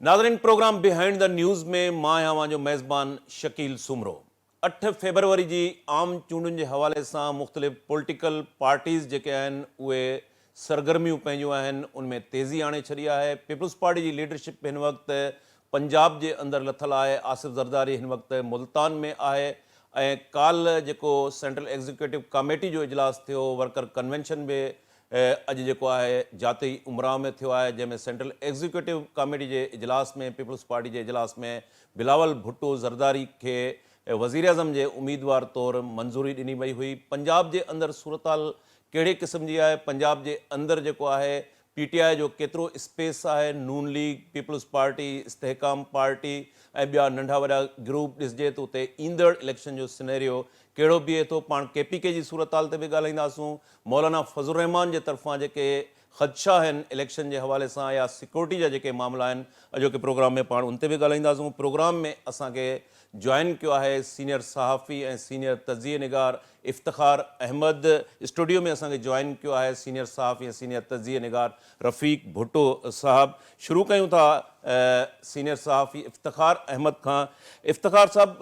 नाज़रीन, programme behind the news में मां आहियां जो मेज़बान शकील सुमरो। 8 फेबरवरी जी आम चूंडुनि जे हवाले सां मुख़्तलिफ़ पॉलिटिकल पार्टीज़ जेके आहिनि उहे सरगर्मियूं पंहिंजियूं आहिनि उनमें तेज़ी आणे छॾी आहे। पीपल्स पार्टी जी लीडरशिप हिन वक़्तु पंजाब जे अंदरि लथल आहे। आसिफ़ ज़रदारी हिन वक़्तु मुल्तान में आहे ऐं काल्ह जेको सेंट्रल एग्जीक्यूटिव कमेटी जो इजलास थियो, वर्कर कन्वेंशन बि अॼु जेको आहे जाती उमराव में थियो आहे, जंहिंमें सेंट्रल एग्जीक्यूटिव कमेटी जे इजलास में पीपल्स पार्टी जे इजलास में बिलावल भुट्टो ज़रदारी खे वज़ीर अज़म जे उम्मीदवार तौरु मंज़ूरी ॾिनी वई हुई। पंजाब जे अंदरि सूरतहाल कहिड़े क़िस्म जी आहे? पंजाब जे अंदरि जेको आहे PTI जो केतिरो स्पेस आहे? नून लीग, पीपल्स पार्टी, इस्तेहकाम पार्टी ऐं ॿिया नंढा वॾा ग्रुप ॾिसिजे त उते ईंदड़ इलेक्शन जो सिनेरियो कहिड़ो बीहे थो। पाण KPK जी सूरतहाल ते बि ॻाल्हाईंदासूं। मौलाना फज़लुर रहमान जे तरफ़ां जेके ख़दशा आहिनि इलेक्शन जे हवाले सां या सिक्योरिटी जा जेके मामला आहिनि, अॼोके प्रोग्राम में पाण उन ते बि ॻाल्हाईंदासूं। प्रोग्राम में असांखे जॉइन कयो आहे सीनियर सहाफ़ी ऐं सीनियर तज़िये निगार इफ़्तिख़ार अहमद। स्टूडियो में असांखे जॉइन कयो आहे सीनियर सहाफ़ी ऐं सीनियर तज़िये निगार रफ़ीक भुट्टो साहब। शुरू कयूं था सीनियर सहाफ़ी इफ़्तिख़ार अहमद खां। इफ़्तिख़ार साहब,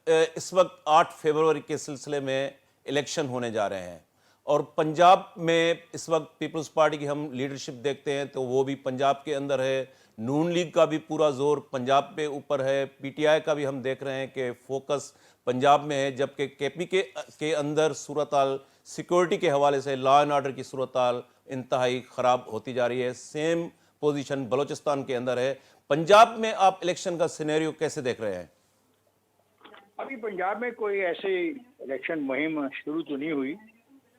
इस वक्त 8 फरवरी के सिलसिले में इलेक्शन होने जा रहे हैं और पंजाब में इस वक्त पीपल्स पार्टी की हम लीडरशिप देखते हैं तो वो भी पंजाब के अंदर है। नून लीग का भी पूरा जोर पंजाब पे ऊपर है। PTI का भी हम देख रहे हैं कि फोकस पंजाब में है, जबकि KPK के अंदर सूरत हाल सिक्योरिटी के हवाले से लॉ एंड ऑर्डर की सूरत हाल इंतहाई ख़राब होती जा रही है। सेम पोजीशन बलूचिस्तान के अंदर है। पंजाब में आप इलेक्शन का सिनेरियो कैसे देख रहे हैं? अभी पंजाब में कोई ऐसे इलेक्शन मुहिम शुरू तो नहीं हुई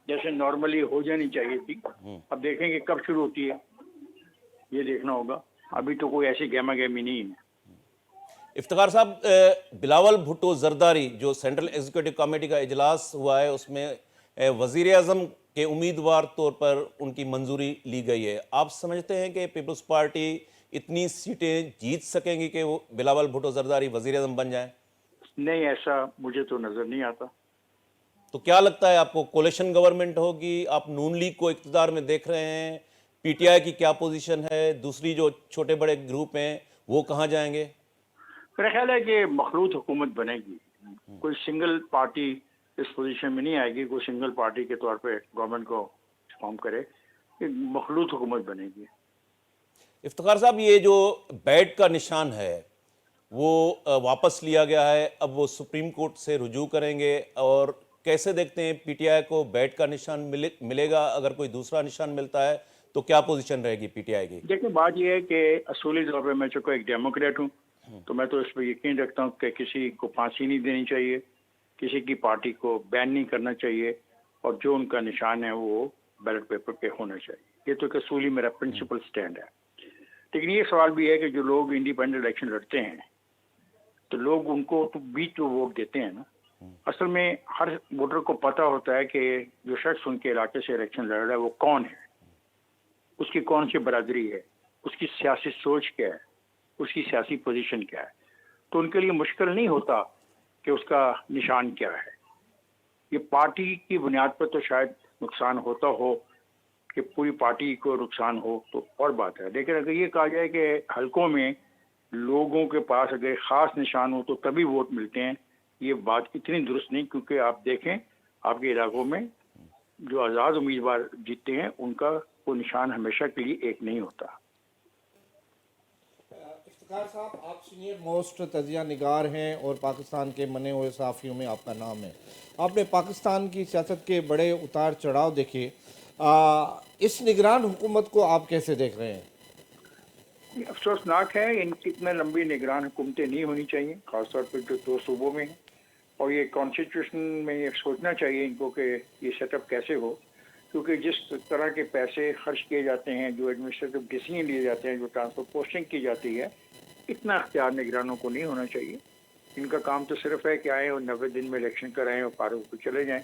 जैसे नॉर्मली हो जानी चाहिए थी। अब देखेंगे कब शुरू होती है, ये देखना होगा। अभी तो कोई ऐसी गहमा गहमी नहीं है। इफ्तिखार साहब, बिलावल भुट्टो ज़रदारी जो सेंट्रल एग्जीक्यूटिव कमेटी का इजलास हुआ है उसमें वज़ीर आज़म के उम्मीदवार तौर पर उनकी मंजूरी ली गई है। आप समझते हैं कि पीपल्स पार्टी इतनी सीटें जीत सकेंगी कि वो बिलावल भुट्टो ज़रदारी वज़ीर आज़म बन जाएं? नहीं, ऐसा मुझे तो नजर नहीं आता। तो क्या लगता है आपको, कोलिशन गवर्नमेंट होगी? आप नून लीग को इक़्तिदार में देख रहे हैं? PTI की क्या पोजीशन है? दूसरी जो छोटे बड़े ग्रुप हैं वो कहाँ जाएंगे? मेरा ख्याल है कि मखलूत हुकूमत बनेगी। कोई सिंगल पार्टी इस पोजीशन में नहीं आएगी, कोई सिंगल पार्टी के तौर पे गवर्नमेंट को फॉर्म करे। एक मखलूत हुकूमत बनेगी। इफ्तिखार साहब, ये जो बैट का निशान है वो वापस लिया गया है, अब वो सुप्रीम कोर्ट से रुजू करेंगे, और कैसे देखते हैं PTI को बैट का निशान मिलेगा? अगर कोई दूसरा निशान मिलता है तो क्या पोजीशन रहेगी PTI की? देखिए, बात यह है कि असूली तौर पे मैं चूँकि एक डेमोक्रेट हूँ तो मैं तो इस पर यकीन रखता हूँ कि किसी को फांसी नहीं देनी चाहिए, किसी की पार्टी को बैन नहीं करना चाहिए, और जो उनका निशान है वो बैलेट पेपर पे होना चाहिए। ये तो एक असूली मेरा प्रिंसिपल स्टैंड है। लेकिन ये सवाल भी है कि जो लोग इंडिपेंडेंट इलेक्शन लड़ते हैं तो लोग उनको तो बीच जो वोट देते हैं ना, असल में हर वोटर को पता होता है कि जो शख्स उनके इलाके से इलेक्शन लड़ रहा है वो कौन है, उसकी कौन सी बरादरी है, उसकी सियासी सोच क्या है, उसकी सियासी पोजीशन क्या है। तो उनके लिए मुश्किल नहीं होता कि उसका निशान क्या है। ये पार्टी की बुनियाद पर तो शायद नुकसान होता हो कि पूरी पार्टी को नुकसान हो तो और बात है, लेकिन अगर ये कहा जाए कि हलकों में लोगों के पास अगर खास निशान हो तो तभी वोट मिलते हैं, ये बात इतनी दुरुस्त नहीं। क्योंकि आप देखें आपके इलाकों में जो आज़ाद उम्मीदवार जीतते हैं उनका वो निशान हमेशा के लिए एक नहीं होता। इफ्तिखार साहब, आप सीनियर मोस्ट तजिया निगार हैं और पाकिस्तान के मने हुए सहाफ़ियों में आपका नाम है। आपने पाकिस्तान की सियासत के बड़े उतार चढ़ाव देखे। इस निगरान हुकूमत को आप कैसे देख रहे हैं? अफसोसनाक है, इनकी इतने लंबी निगरान हुकूमतें नहीं होनी चाहिए, खासतौर पर जो 2 सूबों में हैं। और ये कॉन्स्टिट्यूशन में ये सोचना चाहिए इनको कि ये सेटअप कैसे हो, क्योंकि जिस तरह के पैसे खर्च किए जाते हैं, जो एडमिनिस्ट्रेटिव डिसीजन लिए जाते हैं, जो ट्रांसफर पोस्टिंग की जाती है, इतना अख्तियार निगरानों को नहीं होना चाहिए। इनका काम तो सिर्फ है कि आएँ और 90 दिन में इलेक्शन कराएँ और फारूक को चले जाएँ।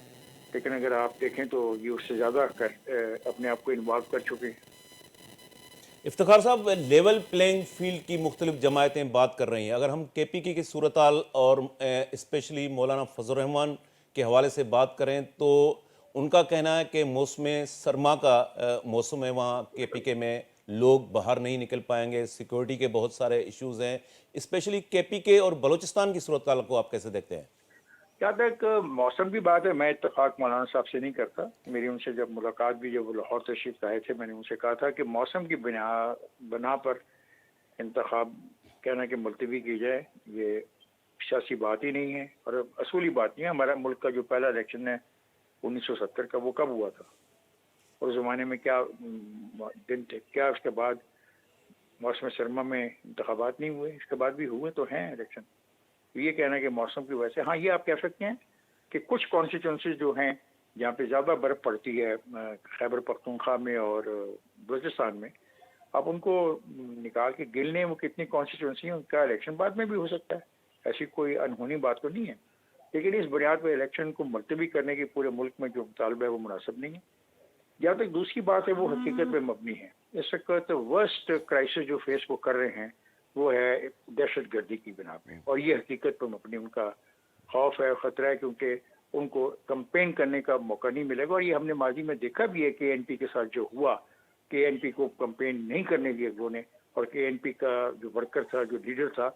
लेकिन अगर आप देखें तो ये उससे ज़्यादा अपने आप को इन्वॉल्व कर चुके हैं। इफ्तिखार साहब, लेवल प्लेइंग फील्ड की मुख्तलिफ जमायतें बात कर रही हैं। अगर हम KPK की सूरत हाल और स्पेशली मौलाना फजलुर रहमान के हवाले से बात करें तो उनका कहना है कि मौसम सरमा का मौसम है वहाँ KPK में, لوگ باہر نہیں نکل پائیں گے, سیکورٹی کے بہت سارے ایشوز ہیں, اسپیشلی کے پی کے اور بلوچستان کی صورتحال کو آپ کیسے دیکھتے ہیں؟ جہاں تک موسم کی بات ہے, میں اتفاق مولانا صاحب سے نہیں کرتا. میری ان سے جب ملاقات بھی, جب وہ لاہور تشریف لائے تھے, میں نے ان سے کہا تھا کہ موسم کی بنا پر انتخاب کہنا کہ ملتوی کی جائے, یہ سیاسی بات ہی نہیں ہے اور اصولی بات نہیں ہے. ہمارا ملک کا جو پہلا الیکشن ہے 1970 کا, وہ کب ہوا تھا؟ اس زمانے میں کیا دن تھے؟ کیا اس کے بعد موسم سرما میں انتخابات نہیں ہوئے؟ اس کے بعد بھی ہوئے تو ہیں الیکشن. یہ کہنا کہ موسم کی وجہ سے, ہاں یہ آپ کہہ سکتے ہیں کہ کچھ کانسٹیٹوئنسیز جو ہیں جہاں پہ زیادہ برف پڑتی ہے, خیبر پختونخوا میں اور بلوچستان میں, آپ ان کو نکال کے گن لیں وہ کتنی کانسٹیٹوئنسی ہیں, ان کا الیکشن بعد میں بھی ہو سکتا ہے. ایسی کوئی انہونی بات تو نہیں ہے, لیکن اس بنیاد پہ الیکشن کو ملتوی کرنے کی پورے ملک میں جو مطالبہ ہے وہ مناسب نہیں ہے. جہاں تک دوسری بات ہے وہ حقیقت پہ مبنی ہے. اس وقت ورسٹ کرائسس جو فیس وہ کر رہے ہیں وہ ہے دہشت گردی کی بنا پہ, اور یہ حقیقت پر مبنی ان کا خوف ہے, خطرہ ہے, کیونکہ ان کو کمپین کرنے کا موقع نہیں ملے گا. اور یہ ہم نے ماضی میں دیکھا بھی ہے کہ این پی کے ساتھ جو ہوا, کہ این پی کو کمپین نہیں کرنے دیا لوگوں نے, اور کہ این پی کا جو ورکر تھا, جو لیڈر تھا,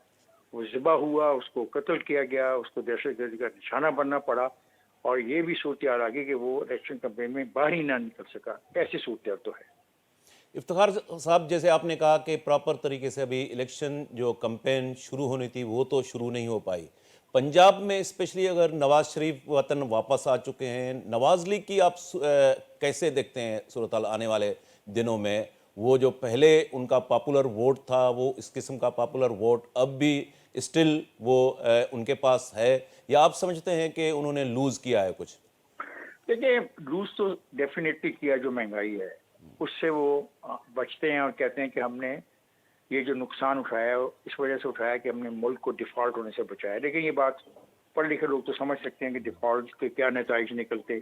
وہ ذبح ہوا, اس کو قتل کیا گیا, اس کو دہشت گردی کا نشانہ بننا پڑا, اور یہ بھی صورتحال آ گئی کہ وہ الیکشن کمپین میں باہر ہی نہ نکل سکا. ایسی صورتحال تو ہے. افتخار صاحب, جیسے آپ نے کہا کہ پراپر طریقے سے ابھی الیکشن جو کمپین شروع ہونی تھی وہ تو شروع نہیں ہو پائی. پنجاب میں اسپیشلی اگر نواز شریف وطن واپس آ چکے ہیں, نواز لیگ کی آپ کیسے دیکھتے ہیں صورتحال آنے والے دنوں میں؟ وہ جو پہلے ان کا پاپولر ووٹ تھا, وہ اس قسم کا پاپولر ووٹ اب بھی اسٹل وہ ان کے پاس ہے, یا آپ سمجھتے ہیں کہ انہوں نے لوز کیا ہے کچھ؟ دیکھیں, لوز تو ڈیفینیٹلی کیا. جو مہنگائی ہے اس سے وہ بچتے ہیں اور کہتے ہیں کہ ہم نے یہ جو نقصان اٹھایا ہے اس وجہ سے اٹھایا کہ ہم نے ملک کو ڈیفالٹ ہونے سے بچایا. لیکن یہ بات پڑھ لکھے لوگ تو سمجھ سکتے ہیں کہ ڈیفالٹ کے کیا نتائج نکلتے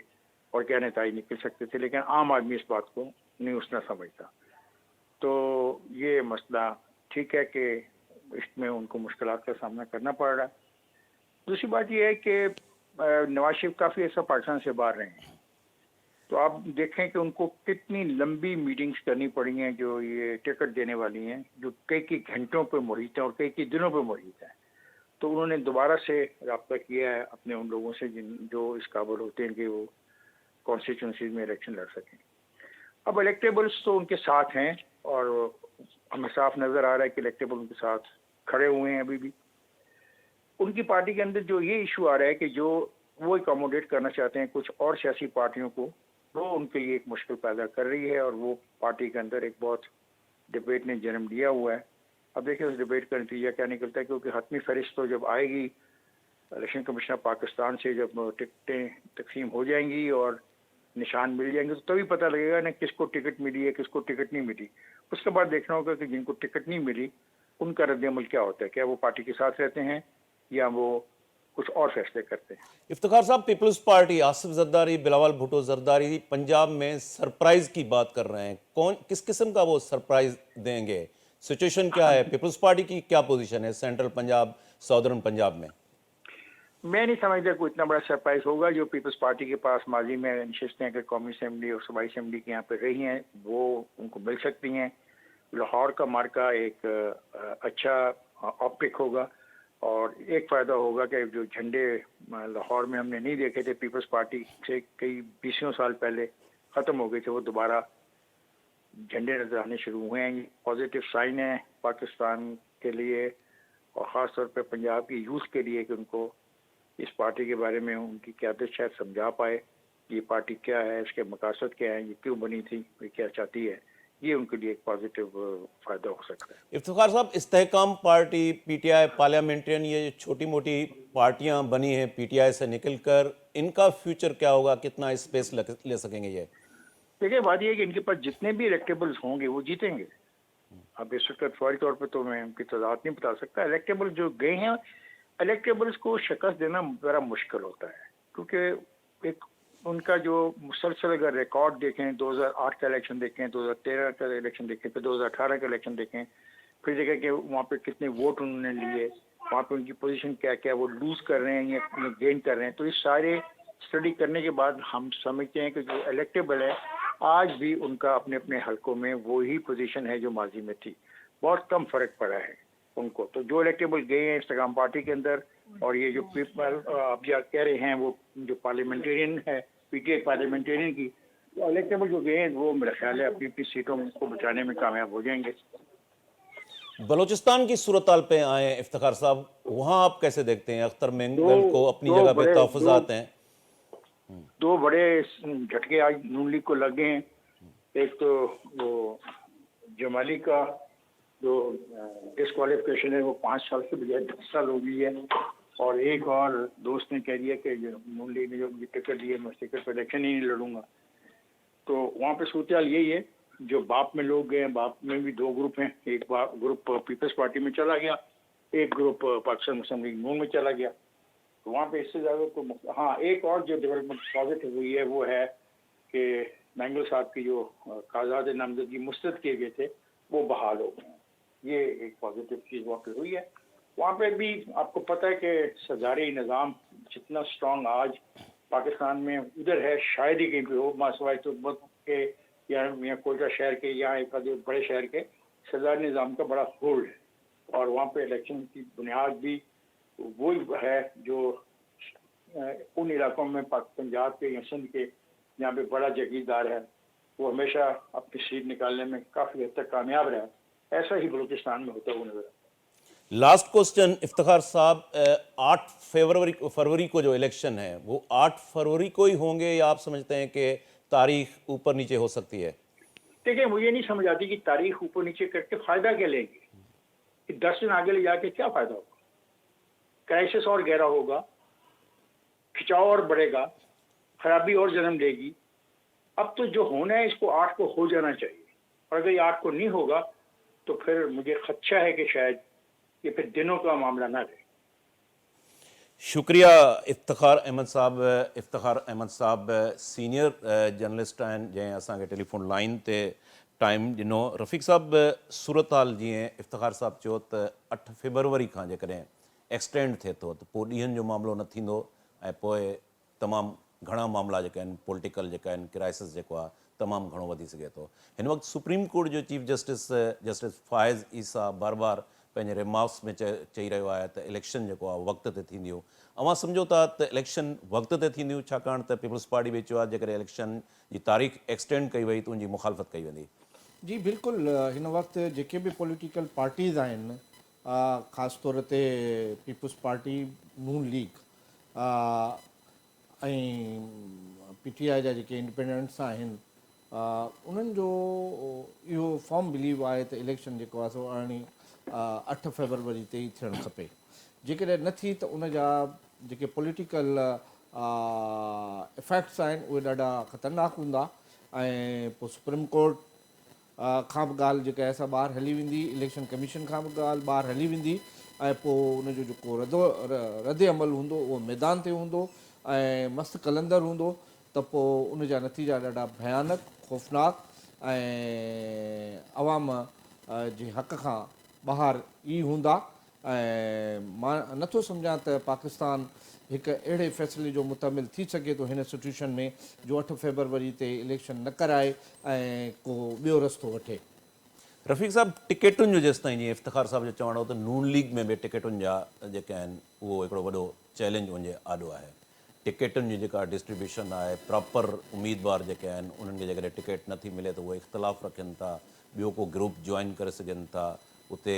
اور کیا نتائج نکل سکتے تھے, لیکن عام آدمی اس بات کو نہیں اتنا سمجھتا. تو یہ مسئلہ ٹھیک ہے کہ اس میں ان کو مشکلات کا سامنا کرنا پڑ رہا ہے. دوسری بات یہ ہے کہ نواز شریف کافی عرصہ پاکستان سے باہر رہے ہیں, تو آپ دیکھیں کہ ان کو کتنی لمبی میٹنگز کرنی پڑی ہیں جو یہ ٹکٹ دینے والی ہیں, جو کئی گھنٹوں پہ محیط ہیں اور کئی دنوں پہ محیط ہیں. تو انہوں نے دوبارہ سے رابطہ کیا ہے اپنے ان لوگوں سے جو اس قابل ہوتے ہیں کہ وہ کانسٹیٹوئنسیز میں الیکشن لڑ سکیں. اب الیکٹیبلس تو ان کے ساتھ ہیں, اور ہمیں صاف نظر آ رہا ہے کہ الیکٹیبل ان کے ساتھ کھڑے ہوئے ہیں. ابھی بھی ان کی پارٹی کے اندر جو یہ ایشو آ رہا ہے کہ جو وہ اکوموڈیٹ کرنا چاہتے ہیں کچھ اور سیاسی پارٹیوں کو, وہ ان کے لیے ایک مشکل پیدا کر رہی ہے, اور وہ پارٹی کے اندر ایک بہت ڈبیٹ نے جنم لیا ہوا ہے. اب دیکھیں اس ڈبیٹ کا نتیجہ کیا نکلتا ہے, کیونکہ حتمی فہرست تو جب آئے گی الیکشن کمیشن پاکستان سے, جب ٹکٹیں تقسیم ہو جائیں گی اور نشان مل جائیں گے, تو تبھی پتہ لگے گا نا کس کو ٹکٹ ملی ہے, کس کو ٹکٹ نہیں ملی. اس کے بعد دیکھنا ہوگا کہ جن کو ٹکٹ نہیں ملی ان کا رد عمل کیا ہوتا ہے, کیا وہ پارٹی کے ساتھ رہتے ہیں یا وہ کچھ اور فیصلے کرتے ہیں. افتخار صاحب, پیپلز پارٹی, آصف زرداری, بلاول بھٹو زرداری پنجاب میں سرپرائز کی بات کر رہے ہیں. کس قسم کا وہ سرپرائز دیں گے؟ سچویشن کیا ہے؟ پیپلز پارٹی کی کیا پوزیشن ہے سینٹرل پنجاب, ساؤدرن پنجاب میں؟ میں نہیں سمجھتا کوئی اتنا بڑا سرپرائز ہوگا. جو پیپلز پارٹی کے پاس ماضی میں نشستیں کہ قومی اسمبلی اور صوبائی اسمبلی کے یہاں پہ رہی ہیں, وہ ان کو مل سکتی ہیں. لاہور کا مارکا ایک اچھا آپٹک ہوگا, اور ایک فائدہ ہوگا کہ جو جھنڈے لاہور میں ہم نے نہیں دیکھے تھے پیپلز پارٹی سے کئی 20 سال پہلے ختم ہو گئے تھے, وہ دوبارہ جھنڈے نظر آنے شروع ہوئے ہیں. یہ پازیٹیو سائن ہے پاکستان کے لیے, اور خاص طور پہ پنجاب کی یوتھ کے لیے, کہ ان کو اس پارٹی کے بارے میں ان کی قیادت شاید سمجھا پائے یہ پارٹی کیا ہے, اس کے مقاصد کیا ہیں, یہ کیوں بنی تھی, یہ کیا چاہتی ہے. یہ ان کے لیے ایک پازیٹیو فائدہ ہو سکتا ہے. افتخار صاحب, استحکام party, P T I, parliamentarian, یہ چھوٹی موٹی پارٹیاں بنی ہیں پی ٹی آئی سے نکل کر, ان کا فیوچر کیا ہوگا؟ کتنا اسپیس لے سکیں گے یہ؟ دیکھیں, بات یہ ہے کہ ان کے پاس جتنے بھی الیکٹیبلز ہوں گے وہ جیتیں گے. اب اس وقت فوری طور پہ تو میں ان کی تعداد نہیں بتا سکتا. الیکٹیبل جو گئے ہیں, الیکٹیبلز کو شکست دینا ذرا مشکل ہوتا ہے, کیونکہ ایک ان کا جو مسلسل اگر ریکارڈ دیکھیں, 2008 کا الیکشن دیکھیں, 2013 کا الیکشن دیکھیں, پھر 2018 کا الیکشن دیکھیں, پھر دیکھیں کہ وہاں پہ کتنے ووٹ انہوں نے لیے, وہاں پہ ان کی پوزیشن کیا کیا, وہ لوز کر رہے ہیں یا گین کر رہے ہیں. تو یہ سارے اسٹڈی کرنے کے بعد ہم سمجھتے ہیں کہ جو الیکٹیبل ہے آج بھی ان کا اپنے اپنے حلقوں میں وہی پوزیشن ہے جو ماضی میں تھی. بہت کم فرق پڑا ہے ان کو. تو جو الیکٹیبل گئے ہیں انسٹاگرام پارٹی کے اندر، اور یہ جو پیپل آپ جو کہہ رہے ہیں وہ جو پارلیمنٹرین ہے پی ٹی آئی پارلیمنٹرین کی، الیکٹیبل جو گئے ہیں وہ میرا خیال ہے اپنی اپنی سیٹوں کو بچانے میں کامیاب ہو جائیں گے. بلوچستان کی صورتحال پہ آئے افتخار صاحب، وہاں آپ کیسے دیکھتے ہیں؟ اختر مینگل کو اپنی دو جگہ پہ بڑے تحفظات ہیں. دو بڑے جھٹکے آج نون لیگ کو لگے ہیں. ایک تو وہ جمالی کا جو ڈسکوالیفکیشن ہے وہ 5 سال سے بجائے 10 سال ہو گئی ہے، اور ایک اور دوست نے کہہ دیا کہ نون لیگ نے جو مجھے ٹکٹ دی ہے میں ٹکٹ پہ الیکشن ہی نہیں لڑوں گا. تو وہاں پہ صورتحال یہی ہے. جو باپ میں لوگ گئے ہیں، باپ میں بھی 2 گروپ ہیں. ایک گروپ پیپلز پارٹی میں چلا گیا، ایک گروپ پاکستان مسلم لیگ نون میں چلا گیا. تو وہاں پہ اس سے زیادہ تو ہاں ایک اور جو ڈیولپمنٹ پازیٹیو ہوئی ہے وہ ہے کہ مینگل صاحب کی جو کاغذات نامزدگی مسترد کیے گئے تھے وہ بحال ہو گئے ہیں. یہ ایک پازیٹیو چیز وہاں پہ ہوئی ہے. وہاں پہ بھی آپ کو پتہ ہے کہ سرکاری نظام جتنا اسٹرانگ آج پاکستان میں ادھر ہے شاید ہی کہیں پہ ہو، ماسوائے تو کے یا کوئٹہ شہر کے یا ایک بڑے شہر کے سرکاری نظام کا بڑا ہولڈ ہے. اور وہاں پہ الیکشن کی بنیاد بھی وہی ہے جو ان علاقوں میں پنجاب کے یا سندھ کے جہاں پہ بڑا جاگیردار ہے وہ ہمیشہ اپنی سیٹ نکالنے میں کافی حد تک کامیاب رہا. ایسا ہی بلوچستان میں ہوتا ہوا نظر آتا ہے. لاسٹ کوسچن افتخار صاحب، 8 فروری کو جو الیکشن ہے وہ 8 فروری کو ہی ہوں گے یا آپ سمجھتے ہیں کہ تاریخ اوپر نیچے ہو سکتی ہے؟ دیکھیں مجھے نہیں سمجھ آتی کہ تاریخ اوپر نیچے کر کے فائدہ کیا لیں گے. کہ 10 دن آگے لے جا کے کیا فائدہ ہوگا؟ کرائسس اور گہرا ہوگا، کھچاؤ اور بڑھے گا، خرابی اور جنم دے گی. اب تو جو ہونا ہے اس کو 8 کو ہو جانا چاہیے، اور اگر یہ 8 کو نہیں ہوگا تو پھر مجھے خدشہ ہے کہ شاید یہ پھر دنوں کا معاملہ نہ رہے. شکریہ افتخار احمد صاحب سینئر جرنلسٹ ہیں जंहिं असांखे टेलीफोन लाइन ते टाइम ॾिनो. रफ़ीक साहब, सूरत हाल जीअं इफ़्तिख़ार साहब चयो त 8 फेबरवरी खां जेकॾहिं एक्सटेंड थिए थो त पोइ ॾींहंनि जो मामिलो न थींदो ऐं पोइ तमामु घणा मामला जेका आहिनि पॉलिटिकल जेका आहिनि क्राइसिस जेको आहे तमामु घणो वधी सघे थो. हिन वक़्तु सुप्रीम कोर्ट जो चीफ जस्टिस फ़ाइज़ ईसा बार बार पंहिंजे रिमार्क्स में चई रहियो आहे त इलेक्शन जेको आहे वक़्त ते थींदियूं. अवां सम्झो था त इलेक्शन वक़्त ते थींदियूं छाकाणि त पीपल्स पार्टी बि चयो आहे जेकॾहिं इलेक्शन जी तारीख़ एक्सटेंड कई वई त उनजी मुखालफ़त कई वेंदी. जी बिल्कुलु. हिन वक़्तु जेके बि पॉलिटिकल पार्टीज़ आहिनि, ख़ासि तौर ते पीपल्स पार्टी, नून लीग ऐं PTI जा जेके इंडिपेंडेंट्स आहिनि, उन्हनि जो इहो फॉर्म बिलीव आहे त इलेक्शन जेको आहे सो 8 फेबरवरी ते ई थियणु खपे. जेकॾहिं न थी त उन जा जेके पॉलिटिकल इफेक्ट्स आहिनि उहे ॾाढा ख़तरनाक हूंदा. ऐं पोइ सुप्रीम कोर्ट खां बि ॻाल्हि जेका आहे सा ॿाहिरि हली वेंदी, इलेक्शन कमीशन खां बि ॻाल्हि ॿाहिरि हली वेंदी, ऐं पोइ उनजो जेको रद्द अमल हूंदो उहो मैदान ते हूंदो ऐं मस्तु कलंदर हूंदो. त पोइ उन जा नतीजा ॾाढा भयानक, ख़ौफ़नाक ऐं अवाम जे हक़ खां ॿाहिरि ई हूंदा. ऐं मां नथो सम्झां त पाकिस्तान हिकु अहिड़े फ़ैसिले जो मुतमिल थी सघे थो हिन सिचुएशन में जो 8 फेबरवरी ते इलेक्शन न कराए ऐं को ॿियो रस्तो वठे. रफ़ीक साहब, टिकेटुनि जो जेसिताईं जीअं इफ़्तिख़ार साहब जो चवणो त नून लीग में बि टिकेटुनि जा जेके आहिनि उहो हिकिड़ो वॾो चैलेंज वञे आॾो आहे. टिकेटुनि जी जेका डिस्ट्रीब्यूशन आहे, प्रॉपर उम्मीदवार जेके आहिनि उन्हनि खे जेकॾहिं टिकेट नथी मिले त उहे इख़्तिलाफ़ रखनि था, ॿियो को ग्रुप जॉइन करे सघनि था. उते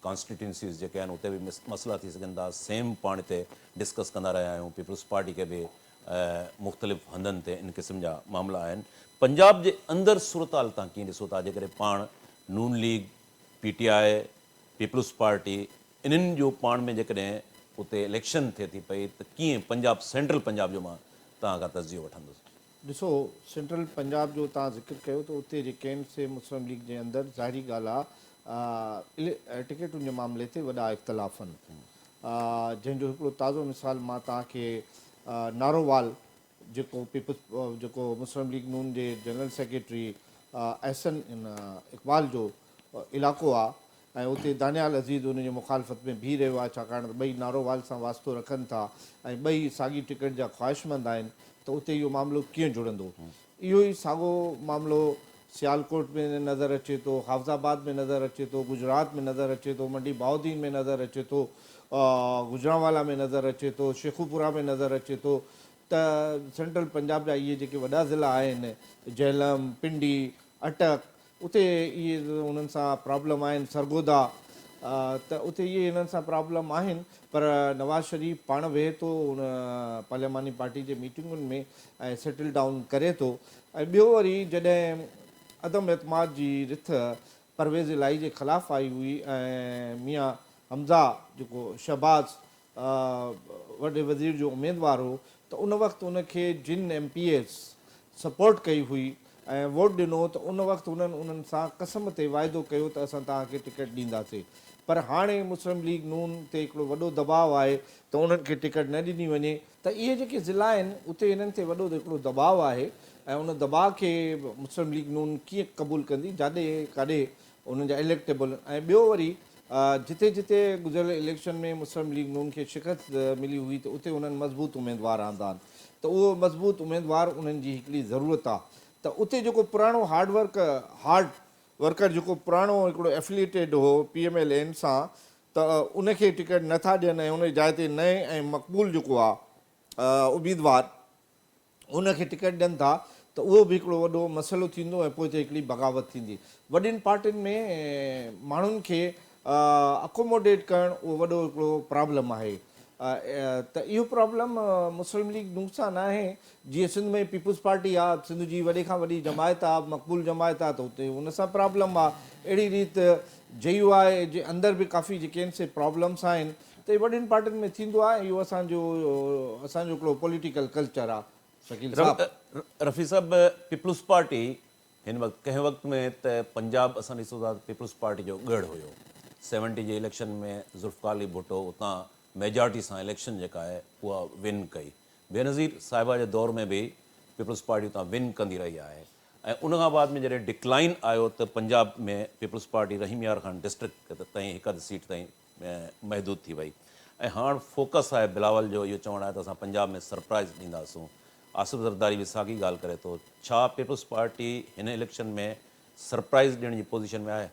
कॉन्स्टिट्यूंसीज़ जेके आहिनि उते बि मसइला थी सघनि था. सेम पाण हिते डिस्कस कंदा रहिया आहियूं. पीपल्स पार्टी खे बि मुख़्तलिफ़ हंधनि ते इन क़िस्म जा मामला आहिनि. पंजाब जे अंदरि सूरत हाल तव्हां कीअं ॾिसो था जेकॾहिं पाण नून लीग, PTI, पीपल्स पार्टी इन्हनि जो पाण में जेकॾहिं उते इलेक्शन थिए थी पई त कीअं पंजाब, सेंट्रल पंजाब जो मां तव्हां खां तस्जियो वठंदुसि. ॾिसो, सेंट्रल पंजाब जो तव्हां ज़िक्र कयो त उते जेके आहिनि से मुस्लिम लीग जे अंदरि ज़ाहिरी ॻाल्हि आहे टिकेटुनि जे मामले ते वॾा इख़्तिलाफ़ आहिनि. जंहिंजो हिकिड़ो ताज़ो मिसाल मां तव्हांखे नारोवाल जेको मुस्लिम लीग नून जे जनरल सेक्रेटरी एहसन इक़बाल जो इलाइक़ो आहे ऐं उते दानियाल अज़ीज़ उनजी मुखालफ़त में बीह रहियो आहे छाकाणि त ॿई नारोवाल सां वास्तो रखनि था ऐं ॿई साॻी टिकट जा ख़्वाहिशमंद आहिनि. त उते इहो मामिलो कीअं जुड़ंदो? इहो ई साॻियो मामिलो सियालकोट में नज़र अचे थो, हाफ़ज़ाबाद में नज़र अचे थो, गुजरात में नज़र अचे थो, मंडी बहाउद्दीन में नज़र अचे थो, गुजरांवाला में नज़र अचे थो, शेखुपुरा में नज़र अचे थो। त सेंट्रल पंजाब जा इहे जेके वॾा ज़िला आहिनि, झेलम, पिंडी, अटक, उते इहे उन्हनि सां प्रॉब्लम आहिनि, सरगोदा, त उते इहे हिननि सां प्रॉब्लम आहिनि। पर नवाज़ शरीफ़ पाण वेहे थो उन पार्लियामानी पार्टी जे मीटिंगुनि में ऐं सेटल डाउन करे थो। ऐं ॿियो वरी जॾहिं अदम एतमाद जी रिथ परवेज़ इलाही जे ख़िलाफ़ु आई हुई ऐं मियां हमज़ा जेको शहबाज़ वॾे वज़ीर जो उमेदवार हो, त उन वक़्तु उनखे जिन MPs सपोर्ट कई हुई ऐं वोट ॾिनो, त उन वक़्तु उन्हनि सां कसम ते वाइदो कयो त असां तव्हांखे टिकट ॾींदासीं। पर हाणे मुस्लिम लीग नून ते हिकिड़ो वॾो दबाव आहे त उन्हनि खे टिकट न ॾिनी वञे। त इहे जेके ज़िला आहिनि उते इन्हनि ते वॾो हिकिड़ो दबाव आहे ऐं उन दबाव खे मुस्लिम लीग नून कीअं क़बूलु कंदी, जाॾे काॾे उन्हनि जा इलेक्टेबल। ऐं ॿियो वरी जिते जिते गुज़िरियल इलेक्शन में मुस्लिम लीग नून खे शिकस्त मिली हुई त उते उन्हनि मज़बूत उमेदवार आंदा आहिनि, त उहो मज़बूत उमेदवार उन्हनि जी हिकिड़ी ज़रूरत आहे। त उते जेको पुराणो हार्ड वर्कर जेको पुराणो हिकिड़ो एफिलिएटेड हो PMLN सां, त उनखे टिकट नथा ॾियनि ऐं उन जाइ ते नए ऐं मक़बूल जेको आहे उम्मीदवार उनखे टिकट ॾियनि था, त उहो बि हिकिड़ो वॾो मसइलो थींदो ऐं पोइ हिकिड़ी बग़ावत थींदी। वॾियुनि पार्टियुनि में माण्हुनि खे अकोमोडेट करणु उहो वॾो हिकिड़ो प्रॉब्लम आहे। त इहो प्रॉब्लम मुस्लिम लीग नून सां न आहे। जीअं सिंध में पीपुल्स पार्टी आहे, सिंध जी वॾे खां वॾी जमायत आहे, मक़बूल जमायत आहे, त उते उन सां प्रॉब्लम आहे। अहिड़ी रीति JUI जे अंदरि बि काफ़ी जेके आहिनि से प्रॉब्लम्स आहिनि। त इहे वॾियुनि पार्टियुनि में थींदो आहे। इहो असांजो हिकिड़ो पॉलिटिकल कल्चर आहे। शकील साहब, रफ़ी साहब, पीपल्स पार्टी हिन वक़्तु कंहिं वक़्त में त पंजाब असां ॾिसूं था पीपल्स पार्टी जो गढ़ हुयो। 70 जे इलेक्शन में ज़ुल्फ़िकार अली भुट्टो उतां मेजॉरिटी सां इलेक्शन जेका आहे उहा विन कई। बेनज़ीर साहिबा जे दौर में बि पीपल्स पार्टी उतां विन कंदी रही आहे। ऐं उन खां बाद में जॾहिं डिक्लाइन आयो त पंजाब में पीपल्स पार्टी रहीम यार ख़ान डिस्ट्रिक्ट ताईं हिकु अधु सीट ताईं महदूद थी वई। ऐं हाणे फोकस आहे बिलावल जो इहो चवणु आहे त असां पंजाब में सरप्राइज़ ॾींदासूं। आसिफ़ ज़रदारी बि साॻी ॻाल्हि करे थो। छा पीपल्स पार्टी हिन इलेक्शन में सरप्राइज़ ॾियण जी पोज़ीशन में आहे?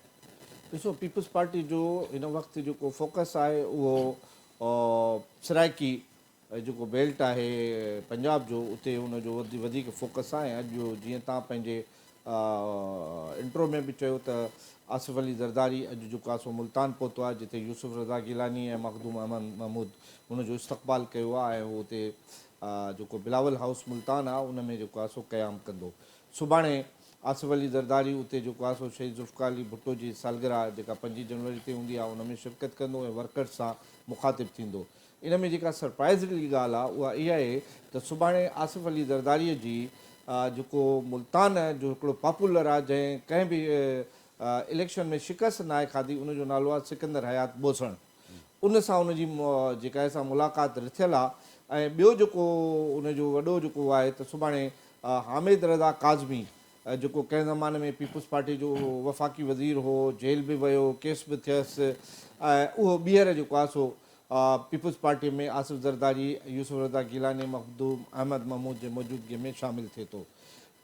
ॾिसो, पीपल्स पार्टी जो हिन वक़्तु जेको फोकस आहे उहो सराइकी जेको बेल्ट आहे पंजाब जो, उते उनजो वधीक फोकस आहे। अॼु जीअं तव्हां पंहिंजे इंट्रो में बि चयो त आसिफ़ अली ज़रदारी अॼु जेको आहे सो मुल्तान पहुतो आहे, जिते यूसुफ रज़ा गिलानी ऐं मखदूम अहमद महमूद हुनजो इस्तक़बाल कयो आहे ऐं उते जेको बिलावल हाउस मुल्तान आहे उन में जेको आहे सो क़याम कंदो। सुभाणे आसिफ़ अली ज़रदारी उते जेको आहे सो शहीद ज़ुल्फ़िकार अली भुट्टो जी सालगिरह जेका 5 जनवरी ते हूंदी आहे उन में शिरकत कंदो ऐं वर्कर्स सां मुखातिब थींदो। इन में जेका सरप्राइज़ वारी ॻाल्हि आहे उहा इहा आहे त सुभाणे आसिफ़ अली ज़रदारीअ जी जेको मुल्तान जो हिकिड़ो पॉपुलर आहे, जंहिं कंहिं बि इलेक्शन में शिकस्त न आहे खाधी, उनजो नालो आहे सिकंदर हयात बोसण। उन सां उनजी जेका आहे सा मुलाक़ात रिथियल आहे। ऐं ॿियो जेको उनजो वॾो जेको आहे त सुभाणे हामिद रज़ा काज़मी जेको कंहिं ज़माने में पीपल्स पार्टी जो वफ़ाक़ी वज़ीर हो, जेल बि वियो, केस बि थियसि, ऐं उहो ॿीहर जेको आहे सो पीपल्स पार्टी में आसिफ़ ज़रदारी, यूसुफ रज़ा गिलानी, मखदूम अहमद महमूद जे मौजूदगीअ में शामिलु थिए थो।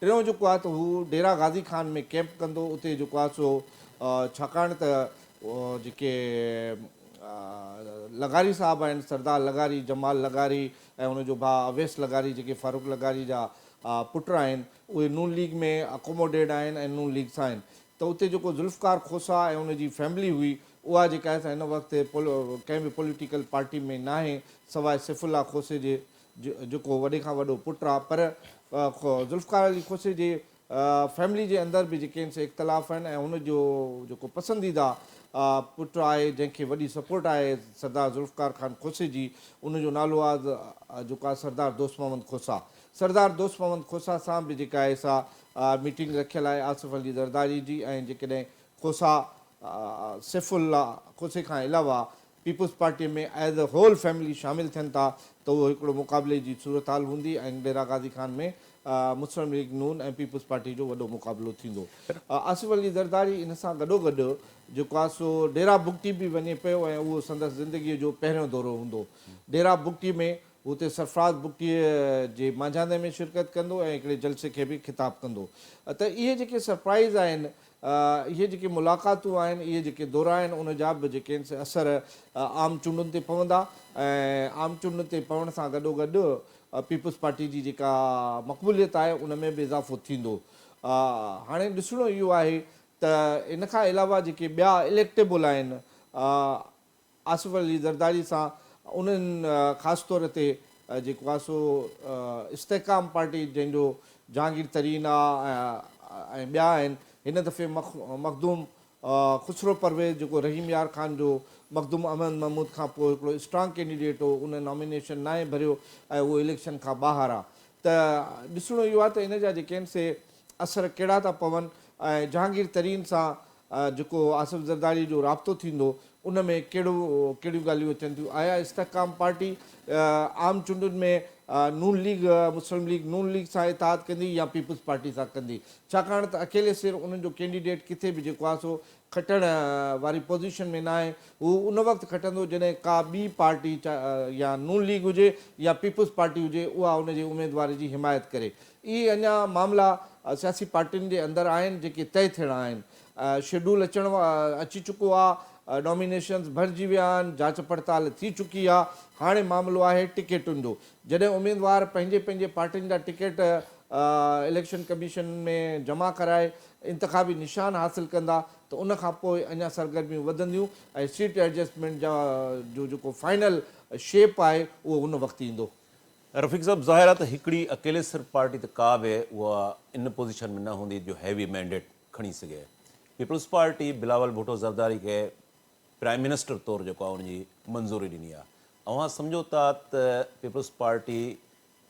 टियों जेको आहे त हू डेरा गाज़ी खान में कैंप कंदो। उते जेको आहे सो छाकाणि त जेके लगारी साहब आहिनि, सरदार लगारी, जमाल लगारी ऐं उनजो भाउ अवैस लगारी, जेके फारूक लगारी जा पुट आहिनि, उहे नून लीग में अकोमोडेट आहिनि ऐं नून लीग सां आहिनि। त उते जेको ज़ुल्फ़िकार खोसा ऐं उनजी फैमिली हुई, उहा जेका आहे हिन वक़्तु कंहिं बि पॉलिटिकल पार्टी में न आहे सवाइ सैफुल्ला खोसे जे जेको वॾे खां वॾो पुटु आहे। पर ज़ुल्फ़िकार अली खोसे जे फैमिली जे अंदरि बि जेके आहिनि से इख़्तिलाफ़ आहिनि ऐं हुनजो जेको पसंदीदा पुटु आहे, जंहिंखे वॾी सपोर्ट आहे सरदार ज़ुल्फ़िकार ख़ान खोसे जी, उनजो नालो आहे जेको आहे सरदार दोस्त मोहम्मद खोसा। सरदार दोस्त मोहम्मद खोसा सां बि जेका आहे सा मीटिंग रखियल आहे आसिफ़ अली ज़रदारी जी। ऐं जेकॾहिं खोसा सैफुल्ला खोसे खां अलावा पीपल्स पार्टीअ में एज़ अ होल फैमिली शामिलु थियनि था, त उहो हिकिड़ो मुक़ाबले जी सूरत हाल हूंदी ऐं डेरा गाज़ी खान में मुस्लिम लीग नून ऐं पीपल्स पार्टी जो वॾो मुक़ाबिलो थींदो। आसिफ़ अली ज़रदारी इन सां गॾोगॾु जेको आहे सो डेरा बुगटी बि वञे पियो ऐं उहो संदसि ज़िंदगीअ जो पहिरियों दौरो हूंदो। डेरा बुगटी में हुते सरफराज़ बुकीअ जे मांझांदे में शिरकत कंदो ऐं हिकिड़े जलसे खे बि ख़िताबु कंदो। त इहे जेके सरप्राइज़ आहिनि, इहे जेके मुलाक़ातूं आहिनि, इहे जेके दौरा आहिनि, उन जा बि जेके आहिनि असर आम चूंडुनि ते पवंदा ऐं आम चूंडुनि ते पवण सां गॾोगॾु पीपल्स पार्टी जी जेका मक़बूलियत आहे उन में बि इज़ाफ़ो थींदो। हाणे ॾिसणो इहो आहे त इन खां अलावा जेके ॿिया इलेक्टेबल आहिनि आसिफ अली ज़रदारी सां, उन्हनि ख़ासि तौर ते जेको आहे सो इस्तेकाम पार्टी जंहिंजो जहांगीर तरीन आहे ऐं ॿिया आहिनि, हिन दफ़े मखदूम खुसरो परवेज़ जेको रहीम यार ख़ान जो मखदूम अहमद महमूद खां पोइ हिकिड़ो स्ट्रांग कैंडिडेट हो, उन नॉमिनेशन न आहे भरियो ऐं उहो इलेक्शन खां ॿाहिरि आहे। त ॾिसणो इहो आहे त इन जा जेके आहिनि से असर कहिड़ा था पवनि ऐं जहांगीर तरीन सां जेको आसिफ ज़रदारी जो राब्तो थींदो उन में कहिड़ियूं ॻाल्हियूं अचनि थियूं। आया इस्तेकाम पार्टी आम चूंडुनि में नून लीग मुस्लिम लीग नून लीग सां इतिहाद कंदी या पीपल्स पार्टी सां कंदी, छाकाणि त अकेले सिर उन्हनि जो कैंडिडेट किथे बि जेको आहे सो खटण वारी पोज़ीशन में न आहे। हू उन वक़्तु खटंदो जॾहिं का ॿी पार्टी या नून लीग हुजे या पीपल्स पार्टी हुजे उहा उनजे उमेदवार जी हिमायत करे। इहे अञा मामला सियासी पार्टियुनि जे अंदरि आहिनि जेके तय थियणा आहिनि। शेड्यूल अची चुको आहे, नॉमिनेशन्स भरिजी विया आहिनि, जांच पड़ताल थी चुकी आहे। हाणे मामिलो आहे टिकेटुनि जो। जॾहिं उमेदवार पंहिंजे पंहिंजे पार्टियुनि जा टिकेट इलेक्शन कमीशन में जमा कराए इंतिखाबी निशान हासिल कंदा त उन खां पोइ अञा सरगर्मियूं वधंदियूं ऐं सीट एडजस्टमेंट जो जेको फाइनल शेप आहे उहो उन वक़्तु ईंदो। रफ़ीक साहब, ज़ाहिर आहे त हिकिड़ी अकेले सिर्फ़ पार्टी त का बि उहा इन पोज़ीशन में न हूंदी जो हैवी मैंडेट खणी सघे। पीपल्स पार्टी बिलावल भुट्टो ज़रदारी खे प्राइम मिनिस्टर तौरु जेको आहे उनजी मंज़ूरी ॾिनी आहे। अव्हां सम्झो था त पीपल्स पार्टी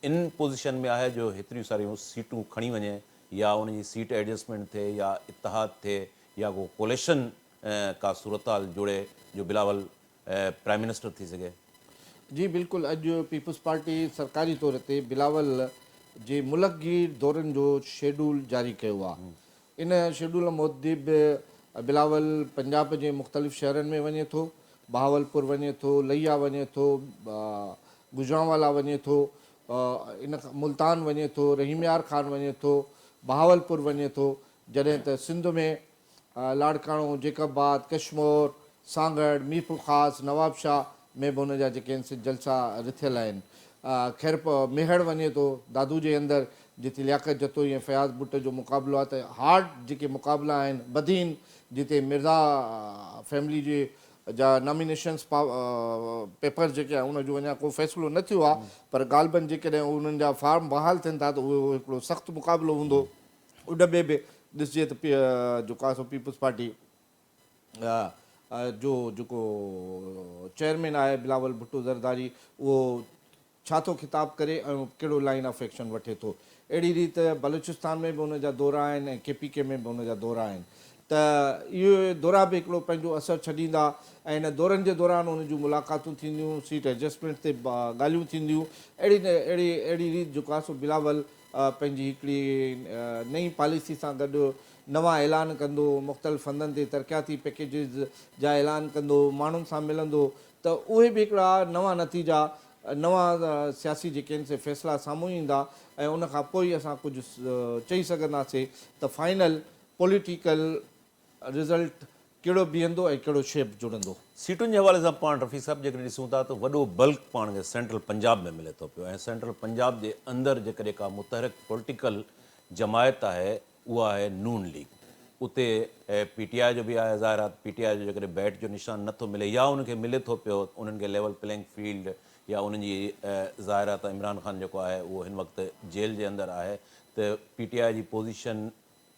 इन पोज़ीशन में आहे जो हेतिरियूं सारियूं सीटूं खणी वञे या उनजी सीट एडजस्टमेंट थिए या इतिहाद थिए या को कोलेशन का सूरताल जोड़े जो बिलावल प्राइम मिनिस्टर थी सघे? जी बिल्कुलु, अॼु पीपल्स पार्टी सरकारी तौर ते बिलावल जे मुल्कगीर दौरनि जो शेड्यूल जारी कयो आहे। इन शेड्यूल मूजिब बिलावल पंजाब जे मुख़्तलिफ़ शहरनि में वञे थो, बहावलपुर वञे थो, लैया वञे थो, गुजरांवाला वञे थो, इन मुल्तान वञे थो, रहीमयार ख़ान वञे थो, बहावलपुर वञे थो, जॾहिं त सिंध में लाड़काणो, जेकबाद, कश्मोर, सांगड़, मीरपुर ख़ास, नवाबशाह में बि हुन जा जेके आहिनि से जलसा रिथियल आहिनि। ख़ैर मेहड़ वञे थो, दादू जे अंदरि जिते लियाकत जतोई ऐं फयाज़ बुट जो मुक़ाबिलो आहे। त हार्ड जेके मुक़ाबिला आहिनि बदीन जिते मिर्ज़ा फैमिली जे जा नॉमिनेशन्स पेपर जेके आहे उनजो अञा को फ़ैसिलो न थियो आहे, पर ग़ालिबन जेकॾहिं उन्हनि जा फार्म बहाल थियनि था त उहो हिकिड़ो सख़्तु मुक़ाबिलो हूंदो। उन में बि ॾिसिजे त जेको आहे सो पीपल्स पार्टी जो जेको चेयरमैन आहे बिलावल भुट्टो ज़रदारी, उहो छा थो ख़िताबु करे ऐं कहिड़ो लाइन ऑफ एक्शन वठे थो। अहिड़ी रीति बलूचिस्तान में बि हुन जा दौरा आहिनि ऐं KPK में बि हुन जा दौरा आहिनि। त इहो दौरा बि हिकिड़ो पंहिंजो असरु छॾींदा ऐं इन दौरनि जे दौरान उन जूं मुलाक़ातूं थींदियूं, सीट एडजस्टमेंट ते ॻाल्हियूं थींदियूं। अहिड़ी रीति जेको आहे सो बिलावल पंहिंजी हिकिड़ी नई पॉलिसी सां गॾु नवां ऐलान कंदो, मुख़्तलिफ़ हंधनि ते तरक़ियाती पैकेजिस जा ऐलान कंदो, माण्हुनि सां मिलंदो, त उहे बि हिकिड़ा नवां नतीजा, नवां सियासी जेके आहिनि से फ़ैसिला साम्हूं ईंदा ऐं उन खां पोइ असां कुझु चई सघंदासीं त फाइनल पॉलिटिकल रिज़ल्ट कहिड़ो बीहंदो ऐं कहिड़ो शेप जुड़ंदो। सीटुनि जे हवाले सां पाण रफ़ीक साहब जेकॾहिं ॾिसूं था त वॾो बल्क पाण खे सेंट्रल पंजाब में मिले थो पियो ऐं सेंट्रल पंजाब जे अंदरि जेकॾहिं का मुतहरिक पॉलिटिकल जमायत आहे उहा आहे नून लीग। उते PTI जो बि आहे। ज़ाहिर आहे PTI जो जेकॾहिं बैट जो निशान नथो मिले या उनखे मिले थो पियो, उन्हनि खे लेवल प्लेइंग फील्ड या उन्हनि जी ज़ाहिर आहे त इमरान ख़ान जेको आहे उहो हिन वक़्तु जेल जे अंदरि आहे, त PTI जी पोज़ीशन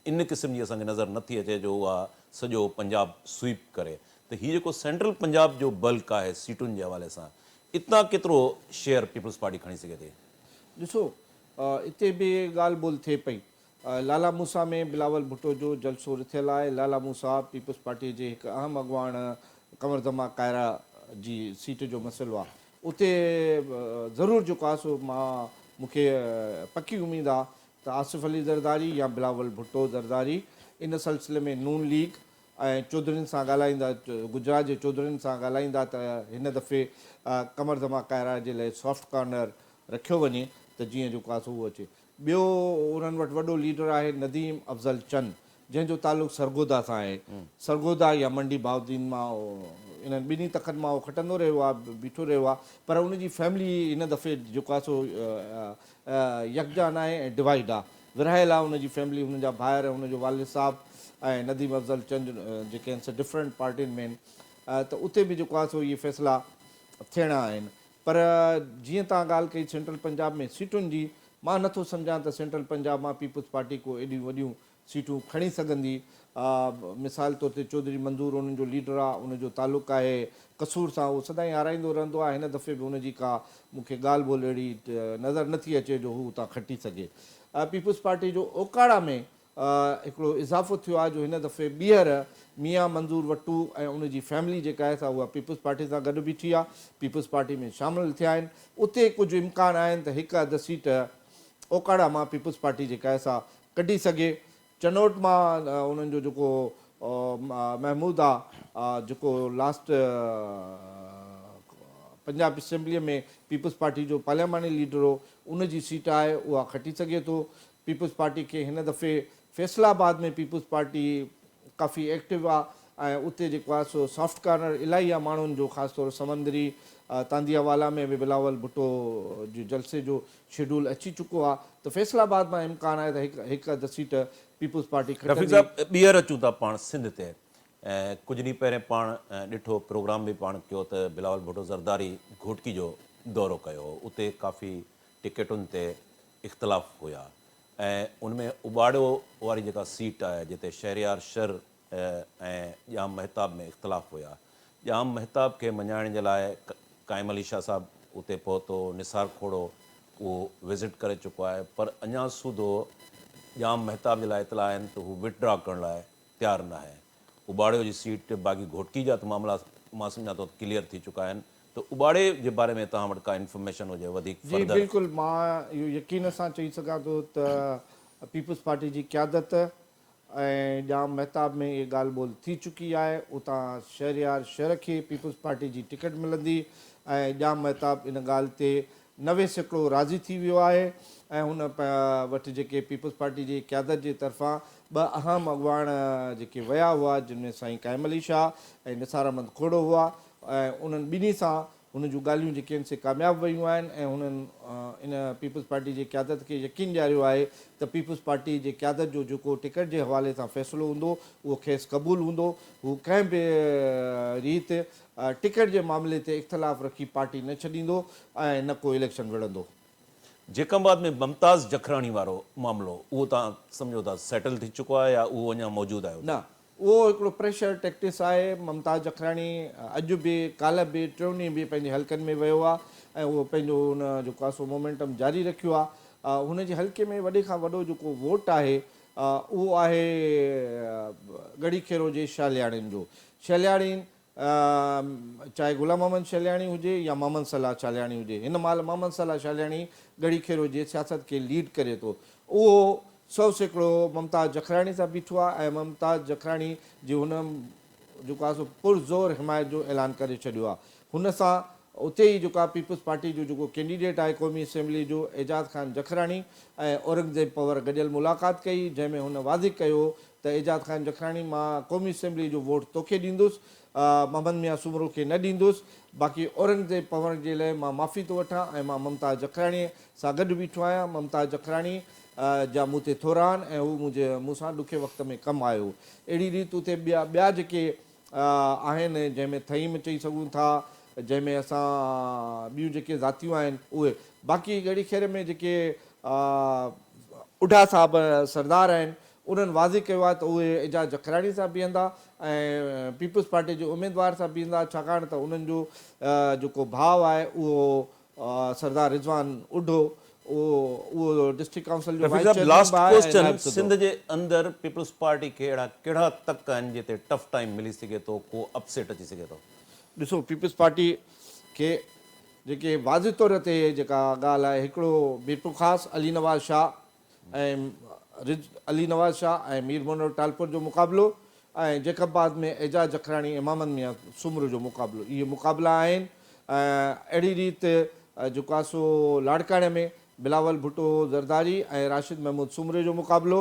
इन क़िस्म जी असांखे नज़र नथी अचे जो उहा सॼो पंजाब स्वीप करे। त हीउ जेको सेंट्रल पंजाब जो बल्क आहे सीटुनि जे हवाले सां, इतां केतिरो शेयर पीपल्स पार्टी खणी सघे थी? ॾिसो, हिते बि ॻाल्हि ॿोल थिए पई। लाला मूसा में बिलावल भुट्टो जो जलसो रिथियल आहे। लाला मूसा पीपल्स पार्टी जे हिकु अहम अॻुवाण कमर दमा कायरा जी सीट जो मसइलो आहे। उते ज़रूरु जेको आहे सो मूंखे पकी उमेद आहे त आसिफ अली ज़रदारी या बिलावल भुट्टो ज़रदारी इन सिलसिले में नून लीग ऐं चौधरियुनि सां ॻाल्हाईंदा, गुजरात जे चौधरियुनि सां ॻाल्हाईंदा त हिन दफ़े कमर दमा कायरा जे लाइ सॉफ्ट कॉर्नर रखियो वञे त जीअं जेको आहे सो उहो अचे। ॿियो उन्हनि वटि वॾो लीडर आहे नदीम अफ़ज़ल चंद, जंहिंजो तालुक़ु सरगोदा सां आहे। सरगोदा या मंडी बाउद्दीन मां इन्हनि ॿिन्ही तखनि मां उहो खटंदो रहियो आहे, बीठो रहियो आहे, पर उनजी फैमिली हिन दफ़े जेको आहे सो यकजान आहे ऐं डिवाइड आहे, विरहायल आहे उनजी फैमिली, हुनजा भाइर, हुनजो वालिद साहब ऐं नदीम अफ़ज़ल चंद जेके आहिनि से डिफरेंट पार्टियुनि में आहिनि। त उते बि जेको आहे सो इहे फ़ैसिला थियणा आहिनि। पर जीअं तव्हां ॻाल्हि कई सेंट्रल पंजाब में सीटुनि जी, मां नथो सम्झां त सेंट्रल पंजाब मां पीपुल्स पार्टी को एॾियूं वॾियूं सीटूं खणी सघंदी। मिसाल तौर ते चौधरी मंज़ूर उन्हनि जो लीडर आहे, उनजो तालुक़ु आहे कसूर सां, उहो सदाईं हाराईंदो रहंदो आहे। हिन दफ़े बि उनजी का मूंखे ॻाल्हि ॿोल अहिड़ी नज़र नथी अचे जो हू उतां खटी सघे। पीपुल्स पार्टी जो ओकाड़ा में हिकिड़ो इज़ाफ़ो थियो आहे जो हिन दफ़े ॿीहर मियां मंज़ूर वट्टू ऐं उनजी फैमिली जेका आहे सा उहा पीपुल्स पार्टी सां गॾु बीठी आहे, पीपुल्स पार्टी में शामिलु थिया आहिनि। उते कुझु इम्कान आहिनि त हिकु अधु सीट ओकाड़ा मां पीपुल्स पार्टी जेका आहे सा कढी सघे। चनोट मां उन्हनि जो जेको महमूद आहे, जेको लास्ट पंजाब असेंबलीअ में पीपुल्स पार्टी जो पार्लियामानी लीडर हो, उनजी सीट आहे उहा खटी सघे थो। पीपुल्स पार्टी खे हिन दफ़े फैसलाबाद में पीपुल्स पार्टी काफ़ी एक्टिव आहे ऐं उते जेको आहे सो सॉफ्ट कॉर्नर इलाही आहे माण्हुनि जो, ख़ासि तौर समंदरी तांदियावाला में बि बिलावल भुट्टो जो जलसे जो शेड्यूल अची चुको आहे। त फैसलाबाद मां इम्कान आहे त हिकु अधु सीट पीपुल्स पार्टी रफ़ीक साहब ॿीहर अचूं था पाण सिंध ते, ऐं कुझु ॾींहं पहिरियों पाण ॾिठो प्रोग्राम बि पाण कयो त बिलावल भुट्टो ज़रदारी घोटकी जो दौरो कयो, उते काफ़ी टिकेटुनि ते इख़्तिलाफ़ हुया ऐं उनमें उबाड़ो वारी जेका सीट आहे जिते शहरियार शर ऐं जाम महताब में इख़्तिलाफ़ हुया। जाम महताब खे मञाइण जे लाइ काइम अली शाह साहब उते पहुतो, निसार खोड़ो उहो विज़िट करे चुको आहे, पर अञा सूदो जाम महताब जे लाइ इतला आहिनि त हू विथड्रॉ करण लाइ तयारु न आहे। उबाड़े जी सीट बाक़ी घोटकी जा त मामला मां सम्झां थो क्लियर थी चुका आहिनि, त उबाड़े जे बारे में तव्हां वटि का इंफॉर्मेशन हुजे वधीक? जी बिल्कुलु, मां इहो यकीन सां चई सघां थो त पीपुल्स पार्टी जी क़यादत ऐं जाम महताब में इहा ॻाल्हि ॿोल थी चुकी आहे। उतां शहरियार शहर खे पीपुल्स पार्टी जी टिकट मिलंदी ऐं जाम महताब इन ॻाल्हि ते 90% राज़ी थी वियो आहे ऐं हुन वटि जेके पीपुल्स पार्टी जी क़यादत जे तरफ़ां ॿ अहम अॻवान जेके विया हुआ, जिनमें साईं काइम अली शाह ऐं निसार अहमद खोड़ो हुआ, ऐं उन्हनि ॿिन्ही सां हुन जूं ॻाल्हियूं जेके आहिनि से कामयाबु वयूं आहिनि ऐं हुननि इन पीपुल्स पार्टी जी क़यादत खे यकीन ॾियारियो आहे त पीपुल्स पार्टी जे क़यादत जो जेको टिकट जे हवाले सां फ़ैसिलो हूंदो उहो खेसि क़बूलु हूंदो। हू कंहिं बि रीति टिकट जे मामले ते इख़्तिलाफ़ रखी पार्टी न छॾींदो ऐं न को इलेक्शन विढ़ंदो। जेकंबाद में मुमताज़ जखराणी वारो मामिलो, उहो तव्हां सम्झो था सेटल थी चुको आहे या उहो अञा मौजूदु आहे? न, उहो हिकिड़ो प्रेशर टैक्टिस आहे। मुमताज़ जखराणी अॼु बि काल्ह बि टियों ॾींहं बि पंहिंजे हल्कनि में वियो आहे ऐं उहो पंहिंजो हुन जेको आहे सो मोमेंटम जारी रखियो आहे। हुनजे हल्के में वॾे खां वॾो जेको वोट आहे उहो आहे गड़ी खेरो जे शालियाणियुनि जो। शालियाणी चाहे गुलाम मोहम्मद शालियाणी हुजे या मोहम्मद सलाह शालियाणी हुजे, हिन महिल मोहम्मद सलाह शालियाणी गड़ी खेरो जे सियासत खे लीड करे थो। उहो 100% मुमताज़ जखराणी सां बीठो आहे ऐं मुमताज़ जखराणी जी हुन जेको आहे सो पुरज़ोर हिमायत जो ऐलान करे छॾियो आहे। हुन सां उते ई जेको आहे पीपुल्स पार्टी जो जेको कैंडिडेट आहे क़ौमी असेंबली जो एजाज़ ख़ान जखराणी ऐं औरंगज़ेब पवर गॾियल मुलाक़ात कई, जंहिंमें हुन वाज़िह कयो त एजाज़ ख़ान जखराणी मां क़ौमी असेंबली जो वोट तोखे ॾींदुसि, मोहम्मद मियां सुमरो खे न ॾींदुसि, बाक़ी औरंगज़ेब पवर जे लाइ मां माफ़ी थो वठां ऐं मां मुमताज़ जखराणी सां गॾु बीठो आहियां। मुमताज़ जखराणी जा मूं ते थोरा आहिनि ऐं हू मूंसां ॾुखे वक़्त में कमु आयो। अहिड़ी रीति उते ॿिया जेके आहिनि, जंहिंमें थईम चई सघूं था, जंहिंमें असां ॿियूं जेके ज़ातियूं आहिनि उहे, बाक़ी गड़ी खेर में जेके उढा साहब सरदार आहिनि, उन्हनि वाज़िह कयो आहे त उहे एजाज़ जखराणी सां बीहंदा ऐं पीपुल्स पार्टी जे उमेदवार सां बीहंदा, छाकाणि त उन्हनि जो जेको भाउ आहे उहो सरदार रिज़वान उढो, उहो डिस्ट्रिक्ट काउंसिल जो वाइस चेयरमैन लास्ट आहे। क्वेश्चन, सिंध जे अंदरि पीपुल्स पार्टी खे अहिड़ा कहिड़ा तक आहिनि जिते टफ टाइम मिली सघे थो, को अपसेट अची सघे थो? ॾिसो, पीपुल्स पार्टी खे जेके वाज़िह तौर ते जेका ॻाल्हि आहे, हिकिड़ो मीरपुर ख़ासि अली नवाज़ शाह ऐं मीर मनोहर टालपुर जो मुक़ाबिलो, ऐं जैकबाद में एजाज जखराणी इमामन मियां सुमरो जो मुक़ाबिलो, इहे मुक़ाबिला आहिनि। अहिड़ी रीति जेको आहे सो लाड़काणे में बिलावल भुट्टो ज़रदारी ऐं राशिद महमूद सुमरे जो मुक़ाबिलो,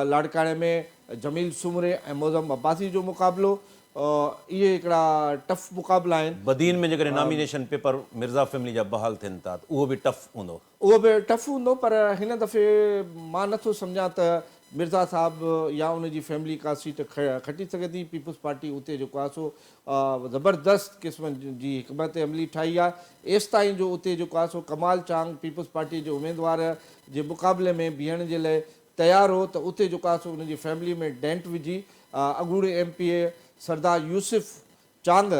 लाड़काणे में जमील सुमरे ऐं मोज़म अब्बासी जो मुक़ाबिलो, इहे हिकिड़ा टफ मुक़ाबिला आहिनि। बदीन में जेकॾहिं नॉमिनेशन पेपर मिर्ज़ा फैमिली जा बहाल थियनि था त उहो बि टफ हूंदो। उहो बि टफ हूंदो, पर हिन दफ़े मां नथो सम्झां त मिर्ज़ा साहब या उनजी फैमिली का सीट खटी सघे थी। पीपल्स पार्टी उते जेको आहे सो ज़बरदस्त क़िस्म जी हिकमत अमली ठाही आहे। एसि ताईं जो उते जेको आहे सो कमाल चांग पीपल्स पार्टी जे उमेदवार जे मुक़ाबले में बीहण जे लाइ तयारु हो, त उते जेको आहे सो उनजी फैमिली में डेंट विझी अॻूणे MPA सरदार यूसुफ चांग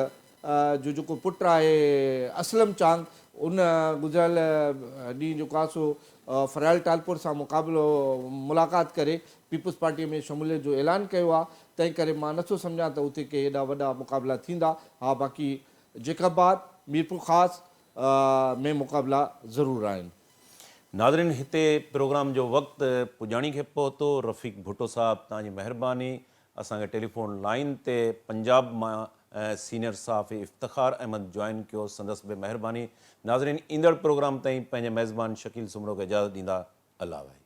जो जेको पुटु आहे असलम चांग, उन गुज़िरियल ॾींहुं जेको आहे सो फरायल टालपुर सां मुलाक़ात करे पीपल्स पार्टीअ में शमूलियत जो ऐलान कयो आहे। तंहिं करे मां नथो सम्झां त उते के हेॾा वॾा मुक़ाबिला थींदा। हा, बाक़ी जैकबाद मीरपुर ख़ासि में मुक़ाबिला ज़रूरु आहिनि। नाज़रीन, हिते प्रोग्राम जो वक़्तु पुॼाणी खे पहुतो। रफ़ीक भुट्टो साहब, तव्हांजी महिरबानी। असांखे टेलीफोन लाइन ते पंजाब मां सीनियर सहाफ़ी इफ़्तिख़ार अहमद जॉइन कयो, संदसि बि महिरबानी। नाज़रीन, ईंदड़ प्रोग्राम ताईं पंहिंजे मेज़बान शकील सुमरो खे इजाज़त ॾींदा। अल्लाह वाहे।